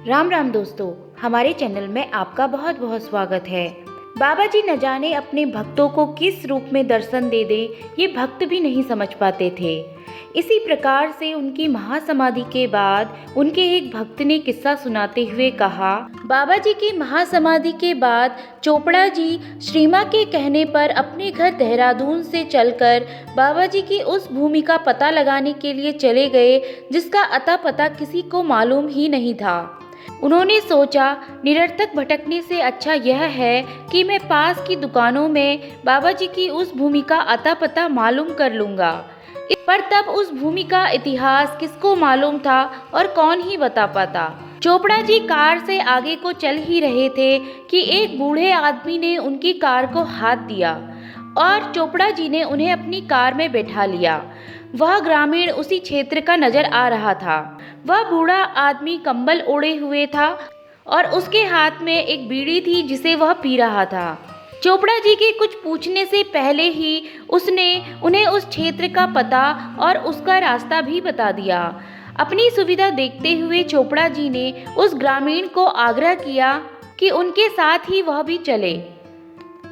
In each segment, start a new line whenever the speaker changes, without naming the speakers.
राम राम दोस्तों, हमारे चैनल में आपका बहुत बहुत स्वागत है। बाबा जी न जाने अपने भक्तों को किस रूप में दर्शन दे दे, ये भक्त भी नहीं समझ पाते थे। इसी प्रकार से उनकी महासमाधि के बाद उनके एक भक्त ने किस्सा सुनाते हुए कहा, बाबा जी की महासमाधि के बाद चोपड़ा जी श्रीमा के कहने पर अपने घर देहरादून से चलकर बाबा जी की उस भूमि का पता लगाने के लिए चले गए जिसका अता पता किसी को मालूम ही नहीं था। उन्होंने सोचा, निरर्थक भटकने से अच्छा यह है कि मैं पास की दुकानों में बाबा जी की उस भूमि का अता पता मालूम कर लूँगा। पर तब उस भूमि का इतिहास किसको मालूम था और कौन ही बता पाता। चोपड़ा जी कार से आगे को चल ही रहे थे कि एक बूढ़े आदमी ने उनकी कार को हाथ दिया और चोपड़ा जी ने उन्हें अपनी कार में बैठा लिया। वह ग्रामीण उसी क्षेत्र का नजर आ रहा था। वह बूढ़ा आदमी कंबल ओढ़े हुए था और उसके हाथ में एक बीड़ी थी जिसे वह पी रहा था। चोपड़ा जी के कुछ पूछने से पहले ही उसने उन्हें उस क्षेत्र का पता और उसका रास्ता भी बता दिया। अपनी सुविधा देखते हुए चोपड़ा जी ने उस ग्रामीण को आग्रह किया कि उनके साथ ही वह भी चले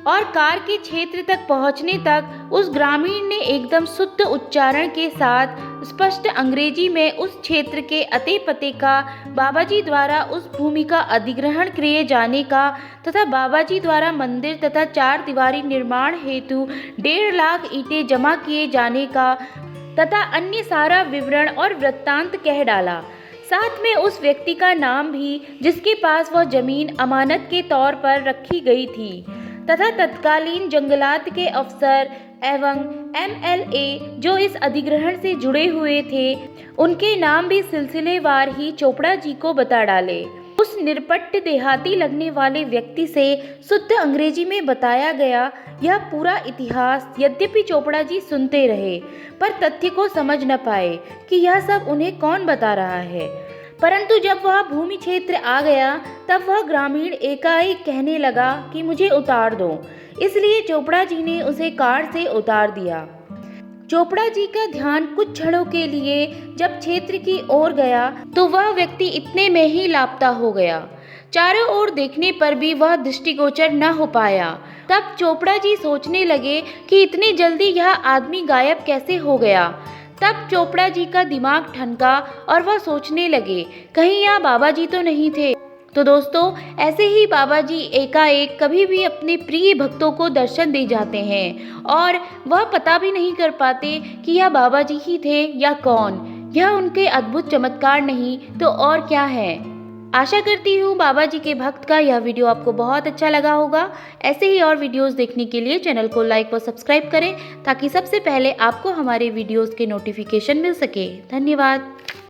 और कार के क्षेत्र तक पहुंचने तक उस ग्रामीण ने एकदम शुद्ध उच्चारण के साथ स्पष्ट अंग्रेजी में उस क्षेत्र के अते पते का, बाबा जी द्वारा उस भूमि का अधिग्रहण किए जाने का तथा बाबा जी द्वारा मंदिर तथा 4 दीवारी निर्माण हेतु 1.5 लाख ईंटें जमा किए जाने का तथा अन्य सारा विवरण और वृत्तांत कह डाला। साथ में उस व्यक्ति का नाम भी जिसके पास वह जमीन अमानत के तौर पर रखी गई थी तथा तत्कालीन जंगलात के अफसर एवं MLA जो इस अधिग्रहण से जुड़े हुए थे, उनके नाम भी सिलसिलेवार ही चोपड़ा जी को बता डाले। उस निरपट्ट देहाती लगने वाले व्यक्ति से शुद्ध अंग्रेजी में बताया गया यह पूरा इतिहास। यद्यपि चोपड़ा जी सुनते रहे पर तथ्य को समझ न पाए कि यह सब उन्हें कौन बता रहा है। परंतु जब वह भूमि क्षेत्र आ गया तब वह ग्रामीण एकाएक कहने लगा कि मुझे उतार दो। इसलिए चोपड़ा जी ने उसे कार से उतार दिया। चोपड़ा जी का ध्यान कुछ क्षणों के लिए जब क्षेत्र की ओर गया तो वह व्यक्ति इतने में ही लापता हो गया। चारों ओर देखने पर भी वह दृष्टिगोचर न हो पाया। तब चोपड़ा जी सोचने लगे कि इतनी जल्दी यह आदमी गायब कैसे हो गया। तब चोपड़ा जी का दिमाग ठनका और वह सोचने लगे, कहीं यहाँ बाबा जी तो नहीं थे। तो दोस्तों, ऐसे ही बाबा जी एकाएक कभी भी अपने प्रिय भक्तों को दर्शन दे जाते हैं और वह पता भी नहीं कर पाते कि यह बाबा जी ही थे या कौन। यह उनके अद्भुत चमत्कार नहीं तो और क्या है। आशा करती हूँ बाबा जी के भक्त का यह वीडियो आपको बहुत अच्छा लगा होगा। ऐसे ही और वीडियोस देखने के लिए चैनल को लाइक व सब्सक्राइब करें ताकि सबसे पहले आपको हमारे वीडियोस के नोटिफिकेशन मिल सके। धन्यवाद।